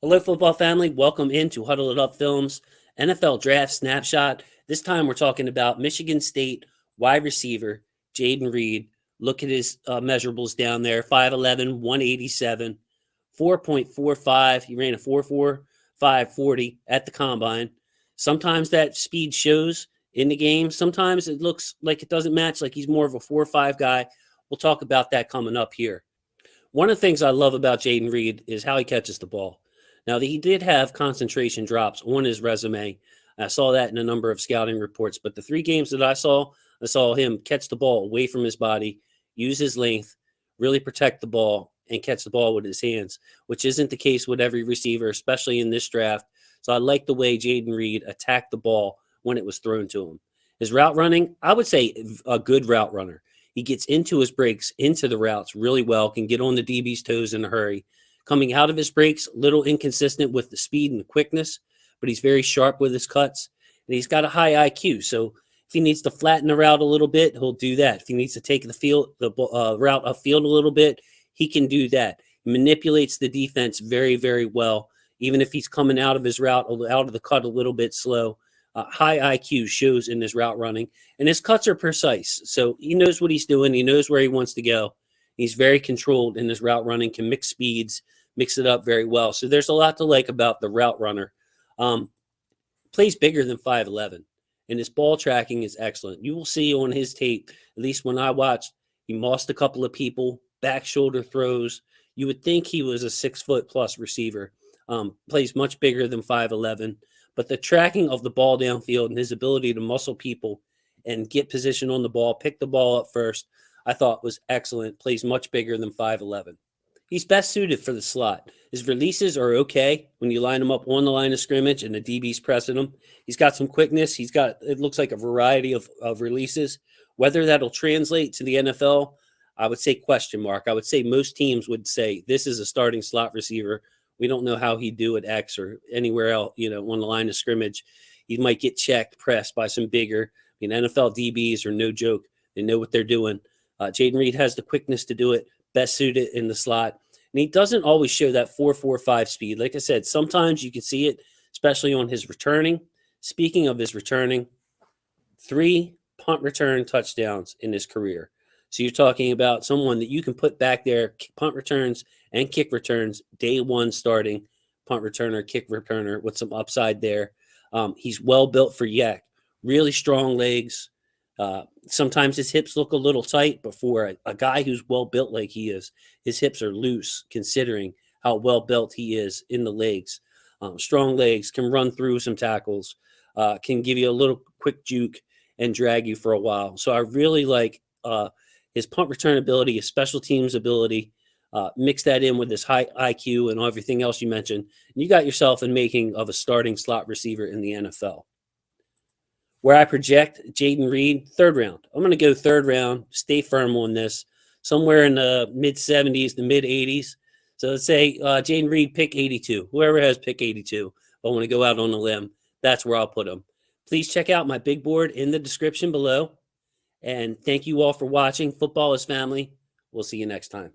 Hello, football family. Welcome into Huddle It Up Films NFL Draft Snapshot. This time we're talking about Michigan State wide receiver Jayden Reed. Look at his measurables down there 5'11, 187, 4.45. He ran a 4.45 40 at the combine. Sometimes that speed shows in the game. Sometimes it looks like it doesn't match, like he's more of a 4.5 guy. We'll talk about that coming up here. One of the things I love about Jayden Reed is how he catches the ball. Now, he did have concentration drops on his resume. I saw that in a number of scouting reports, but the 3 games that I saw him catch the ball away from his body, use his length, really protect the ball, and catch the ball with his hands, which isn't the case with every receiver, especially in this draft. So I like the way Jayden Reed attacked the ball when it was thrown to him. His route running, I would say a good route runner. He gets into his breaks, into the routes really well, can get on the DB's toes in a hurry. Coming out of his breaks, a little inconsistent with the speed and the quickness, but he's very sharp with his cuts, and he's got a high IQ. So if he needs to flatten the route a little bit, he'll do that. If he needs to take the route upfield a little bit, he can do that. He manipulates the defense very, very well, even if he's coming out of his route, out of the cut a little bit slow. High IQ shows in his route running, and his cuts are precise. So he knows what he's doing. He knows where he wants to go. He's very controlled in his route running, can mix speeds, mix it up very well. So there's a lot to like about the route runner. Plays bigger than 5'11", and his ball tracking is excellent. You will see on his tape, at least when I watched, he mossed a couple of people, back shoulder throws. You would think he was a 6-foot-plus receiver. Plays much bigger than 5'11", but the tracking of the ball downfield and his ability to muscle people and get position on the ball, pick the ball up first, I thought was excellent. Plays much bigger than 5'11". He's best suited for the slot. His releases are okay when you line him up on the line of scrimmage and the DB's pressing him. He's got some quickness. It looks like a variety of releases. Whether that'll translate to the NFL, I would say question mark. I would say most teams would say this is a starting slot receiver. We don't know how he'd do at X or anywhere else, on the line of scrimmage. He might get checked, pressed by some bigger. NFL DBs are no joke. They know what they're doing. Jayden Reed has the quickness to do it, best suited in the slot. And he doesn't always show that 4.45 speed. Like I said, sometimes you can see it, especially on his returning. Speaking of his returning, 3 punt return touchdowns in his career. So you're talking about someone that you can put back there, punt returns and kick returns, day one starting punt returner, kick returner with some upside there. He's well built for yak, really strong legs. Sometimes his hips look a little tight, but for a guy who's well built like he is, his hips are loose considering how well built he is in the legs. Strong legs, can run through some tackles, can give you a little quick juke and drag you for a while. So I really like his punt return ability, his special teams ability. Mix that in with his high IQ and everything else you mentioned, and you got yourself in making of a starting slot receiver in the NFL. Where I project Jayden Reed, 3rd round. I'm going to go 3rd round, stay firm on this, somewhere in the mid-70s to mid-80s. So let's say Jayden Reed, pick 82. Whoever has pick 82, if I want to go out on a limb, that's where I'll put him. Please check out my big board in the description below. And thank you all for watching. Football is family. We'll see you next time.